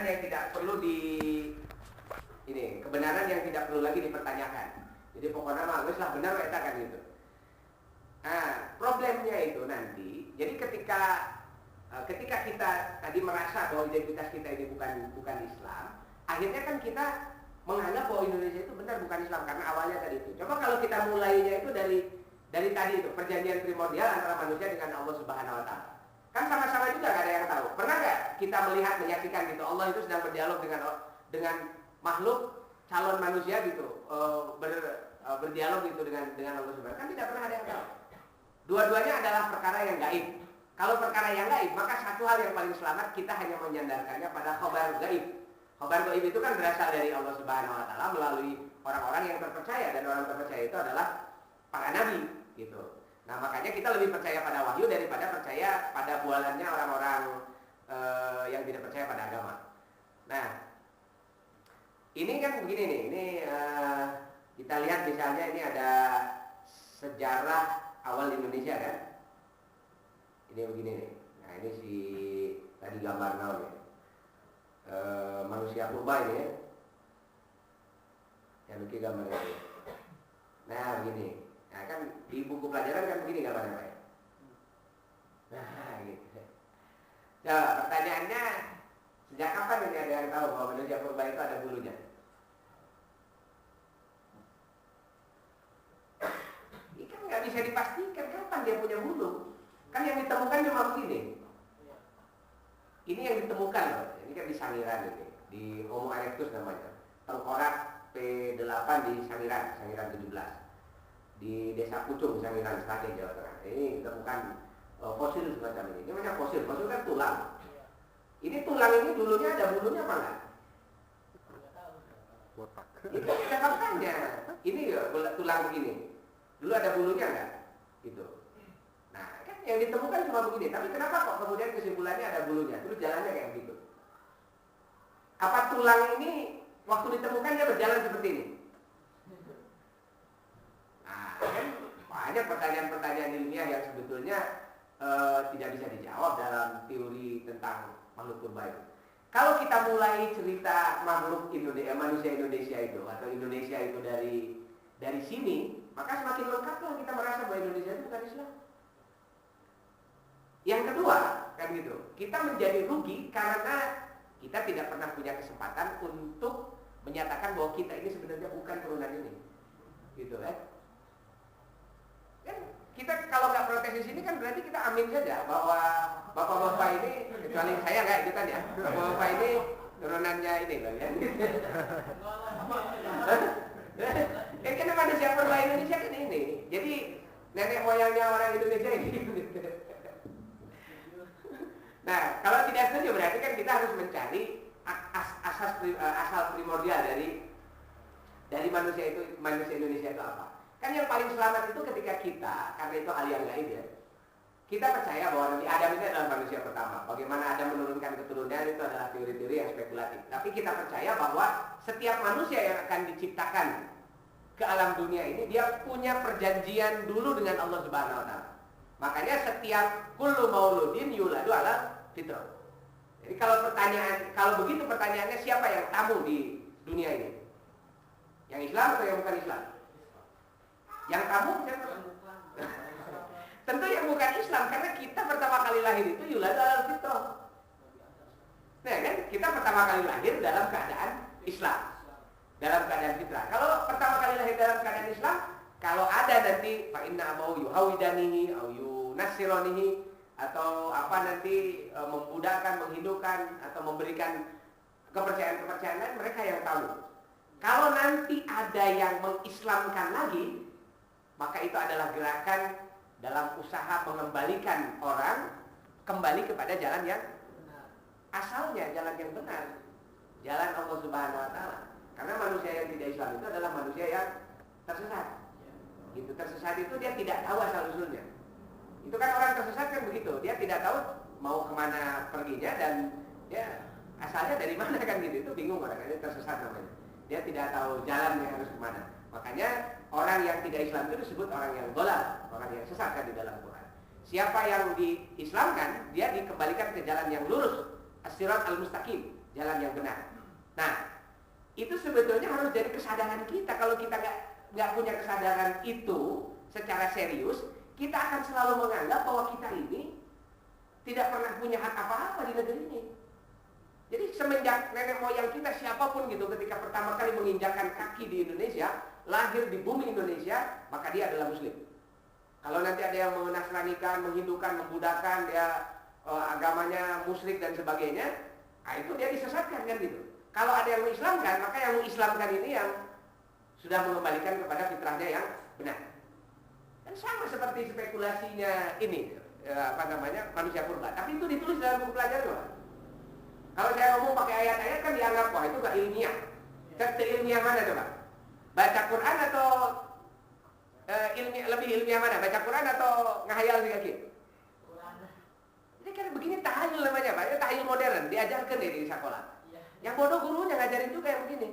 yang tidak perlu kebenaran yang tidak perlu lagi dipertanyakan. Jadi pokoknya mah wis lah benar eta kan gitu. Nah, problemnya itu nanti, jadi ketika kita tadi merasa bahwa identitas kita ini bukan Islam, akhirnya kan kita menganggap bahwa Indonesia itu benar bukan Islam karena awalnya tadi itu. Coba kalau kita mulainya itu dari tadi itu perjanjian primordial antara manusia dengan Allah Subhanahu Wa Taala. Kan sama-sama juga nggak ada yang tahu. Pernah nggak kita menyaksikan gitu Allah itu sedang berdialog dengan makhluk calon manusia gitu, berdialog gitu dengan Allah Subhanahu. Kan tidak pernah ada yang tahu. Dua-duanya adalah perkara yang gaib. Kalau perkara yang gaib, maka satu hal yang paling selamat kita hanya menyandarkannya pada khabar gaib. Khabar gaib itu kan berasal dari Allah Subhanahu Wa Taala melalui orang-orang yang terpercaya, dan orang terpercaya itu adalah para nabi, gitu. Nah makanya kita lebih percaya pada wahyu daripada percaya pada bualannya orang-orang yang tidak percaya pada agama. Nah ini kan begini nih, ini kita lihat misalnya ini ada sejarah awal Indonesia kan. Ini begini nih. Nah ini tadi gambar naon ya. Manusia purba ini ya. Yang bikin gambar ini. Nah begini. Nah kan di buku pelajaran kan begini gambarnya Pak ya. Nah gitu. Coba pertanyaannya, sejak kapan ini ada yang tahu bahwa manusia purba itu ada bulunya? Ini kan nggak bisa dipastikan kapan dia punya bulu. Kan yang ditemukan cuma begini. Ini yang ditemukan loh. Ini kan di Sangiran ini, di Homo erectus namanya. Tengkorak P8 di Sangiran 17. Di Desa Pucung, Sangiran, Sragen, Jawa Tengah. Ini ditemukan fosil semacam ini. Ini namanya fosil kan tulang. Ini tulang ini dulunya ada bulunya apa enggak? Botak. Itu ada faktanya. Ini ya tulang begini. Dulu ada bulunya enggak? Itu. Nah, kan yang ditemukan cuma begini. Tapi kenapa kok kemudian kesimpulannya ada bulunya? Terus jalannya kayak begitu. Apa tulang ini waktu ditemukan dia berjalan seperti ini? Nah, kan banyak pertanyaan-pertanyaan ilmiah yang sebetulnya tidak bisa dijawab dalam teori tentang makhluk purba itu. Kalau kita mulai cerita makhluk manusia Indonesia itu atau Indonesia itu dari sini, maka semakin lengkaplah kita merasa bahwa Indonesia itu bukan Islam. Yang kedua, kan gitu, kita menjadi rugi karena kita tidak pernah punya kesempatan untuk menyatakan bahwa kita ini sebenarnya bukan turunan ini, gitu kan? Kan kita kalau nggak protes di sini kan berarti kita amin saja bahwa bapak-bapak ini, kecuali saya nggak ikutan ya, bapak-bapak ini turunannya ini loh ya. Kan manusia purba Indonesia kan ini, jadi nenek moyangnya orang Indonesia ini. Nah kalau tidak setuju berarti kan kita harus mencari asal primordial dari manusia Indonesia itu apa. Kan yang paling selamat itu ketika kita, karena itu hal yang gaib ya, kita percaya bahwa Nabi Adam itu adalah manusia pertama. Bagaimana Adam menurunkan keturunan itu adalah teori-teori yang spekulatif. Tapi kita percaya bahwa setiap manusia yang akan diciptakan ke alam dunia ini, dia punya perjanjian dulu dengan Allah Subhanahu Wa Taala. Makanya setiap kullu mauludin yuladu ala fitrah. Jadi kalau begitu pertanyaannya, siapa yang tamu di dunia ini? Yang Islam atau yang bukan Islam? Yang kamu tentu yang bukan Islam, karena kita pertama kali lahir itu yulad al fitrah. Nah kan kita pertama kali lahir dalam keadaan Islam, dalam keadaan fitrah. Kalau pertama kali lahir dalam keadaan Islam, kalau ada nanti fa inna mau yuhawidanihi au yunasironihi, atau apa nanti membudakkan, menghidupkan atau memberikan kepercayaan-kepercayaan lain, mereka yang tahu. Kalau nanti ada yang mengislamkan lagi, maka itu adalah gerakan dalam usaha mengembalikan orang kembali kepada jalan yang asalnya, jalan yang benar, jalan Allah Subhanahu Wa Taala. Karena manusia yang tidak Islam itu adalah manusia yang tersesat. Gitu, tersesat itu dia tidak tahu asal usulnya. Itu kan orang tersesat kan begitu, dia tidak tahu mau kemana perginya dan dia asalnya dari mana kan gitu, itu bingung orang, ini tersesat namanya. Dia tidak tahu jalannya harus kemana. Makanya orang yang tidak Islam itu disebut orang yang dolal, orang yang sesat kan di dalam Quran. Siapa yang diislamkan, dia dikembalikan ke jalan yang lurus. as-sirat al-mustaqim, jalan yang benar. Nah, itu sebetulnya harus jadi kesadaran kita. Kalau kita nggak punya kesadaran itu secara serius, kita akan selalu menganggap bahwa kita ini tidak pernah punya hak apa-apa di negeri ini. Jadi semenjak nenek moyang kita siapapun gitu, ketika pertama kali menginjakkan kaki di Indonesia, lahir di bumi Indonesia, maka dia adalah muslim. Kalau nanti ada yang menasranikan, menghindukan, membudakan, dia agamanya musyrik dan sebagainya, nah itu dia disesatkan kan gitu. Kalau ada yang mengislamkan, maka yang mengislamkan ini yang sudah mengembalikan kepada fitrahnya yang benar. Dan sama seperti spekulasinya ini, manusia purba. Tapi itu ditulis dalam buku pelajaran, Pak. Kalau saya ngomong pakai ayat-ayat kan dianggap, wah itu gak ilmiah. Ilmiah mana coba? Baca Quran atau lebih ilmiah mana? Baca Quran atau ngahayal sedikit? Ini kan begini tahayul namanya, Pak. Ini tahayul modern, diajarkan di sekolah. Yang bodoh gurunya ngajarin juga yang begini.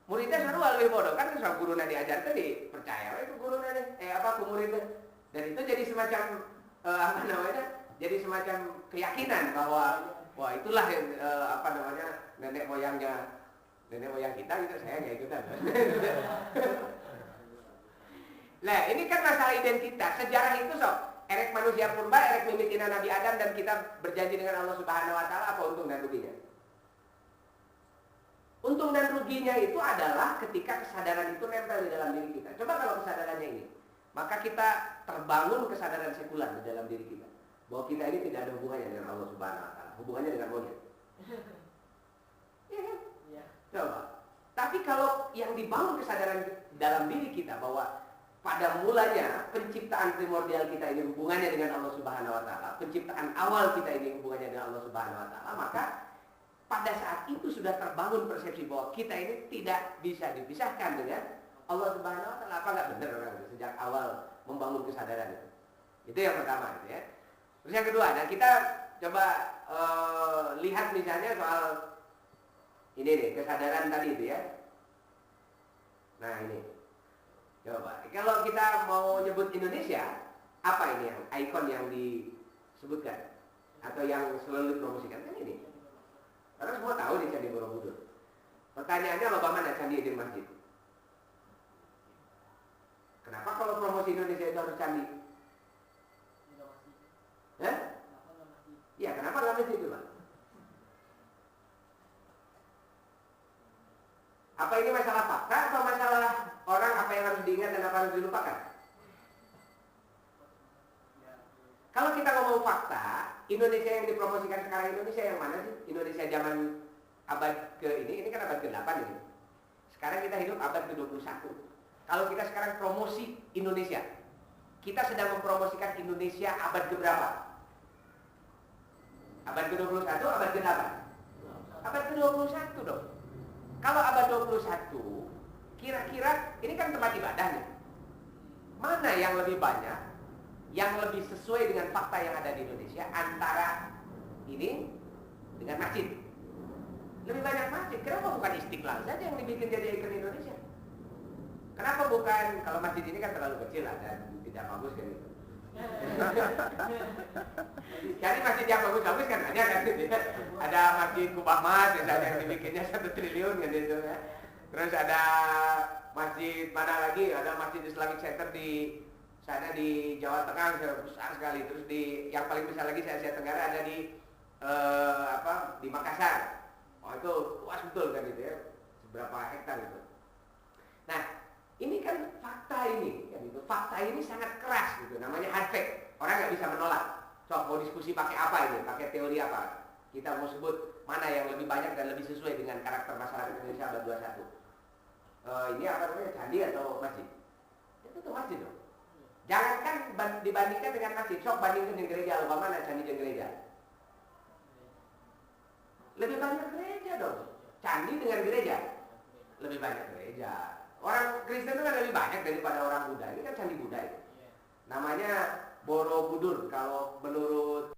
Muridnya seru lebih bodoh kan, soal gurunya diajarkan dipercaya itu gurunya nih, ke muridnya. Dan itu jadi semacam jadi semacam keyakinan bahwa wah itulah nenek moyang kita gitu, saya nggak ikutan. Nah ini kan masalah identitas, sejarah itu sob. Erek manusia purba, erek mimitina Nabi Adam, dan kita berjanji dengan Allah Subhanahu Wa Taala, apa untung dan ruginya? Untung dan ruginya itu adalah ketika kesadaran itu nempel di dalam diri kita. Coba kalau kesadarannya ini, maka kita terbangun kesadaran sekular di dalam diri kita, bahwa kita ini tidak ada hubungannya dengan Allah Subhanahu Wa Taala, hubungannya dengan monyet. Iya kan? Ya. Coba. Tapi kalau yang dibangun kesadaran dalam diri kita bahwa pada mulanya penciptaan primordial kita ini hubungannya dengan Allah Subhanahu Wa Taala, penciptaan awal kita ini hubungannya dengan Allah Subhanahu Wa Taala, maka pada saat itu sudah terbangun persepsi bahwa kita ini tidak bisa dipisahkan dengan Allah Subhanahu Wa Taala. Apa nggak benar orang itu sejak awal membangun kesadaran itu? Itu yang pertama, gitu ya. Terus yang kedua, nah kita coba lihat misalnya soal ini nih, kesadaran tadi itu ya. Nah ini, coba kalau kita mau nyebut Indonesia, apa ini yang ikon yang disebutkan atau yang selalu dipromosikan kan ini? Karena semua tahu di Candi Borobudur. Pertanyaannya loba mana candi di masjid? Kenapa kalau promosi Indonesia itu harus candi? Iya, kenapa nggak masjid itu, Pak? Apa ini masalah fakta atau masalah orang apa yang harus diingat dan apa yang harus dilupakan? Kalau kita ngomong fakta, Indonesia yang dipromosikan sekarang Indonesia yang mana sih? Indonesia zaman abad ini kan abad ke-8 ini. Sekarang kita hidup abad ke-21. Kalau kita sekarang promosi Indonesia, kita sedang mempromosikan Indonesia abad ke-berapa? Abad ke-21, abad ke-8? Abad ke-21 dong. Kalau abad 21, kira-kira ini kan tempat ibadahnya. Mana yang lebih banyak, yang lebih sesuai dengan fakta yang ada di Indonesia antara ini dengan masjid? Lebih banyak masjid. Kenapa bukan Istiqlal saja yang dibikin jadi ikon Indonesia? Kenapa bukan, kalau masjid ini kan terlalu kecil lah dan tidak bagus kan itu. Jadi masjid yang bagus-bagus kan banyak kan gitu ya. Ada masjid Kubah Mas misalnya yang dibikinnya 1 triliun kan itu ya. Terus ada masjid mana lagi? Ada masjid Islamic Center di sana di Jawa Tengah besar sekali. Terus di yang paling besar lagi se Asia Tenggara ada di di Makassar. Oh itu luas betul kan itu ya. Seberapa hektar itu. Nah, ini kan fakta ini kan itu. Fakta ini sangat keras gitu. Namanya hard fact. Orang nggak bisa menolak. Coba mau diskusi pakai apa ini? Pakai teori apa? Kita mau sebut mana yang lebih banyak dan lebih sesuai dengan karakter masyarakat Indonesia abad 21. Ini apa namanya? Candi atau masjid? Itu tuh masjid dong. Jangankan dibandingkan dengan masjid, sok bandingkan dengan gereja, apa mana candi dan gereja? Lebih banyak gereja dong. Candi dengan gereja lebih banyak gereja. Orang Kristen itu kan lebih banyak daripada orang Buddha. Ini kan candi Buddha itu. Namanya Borobudur kalau menurut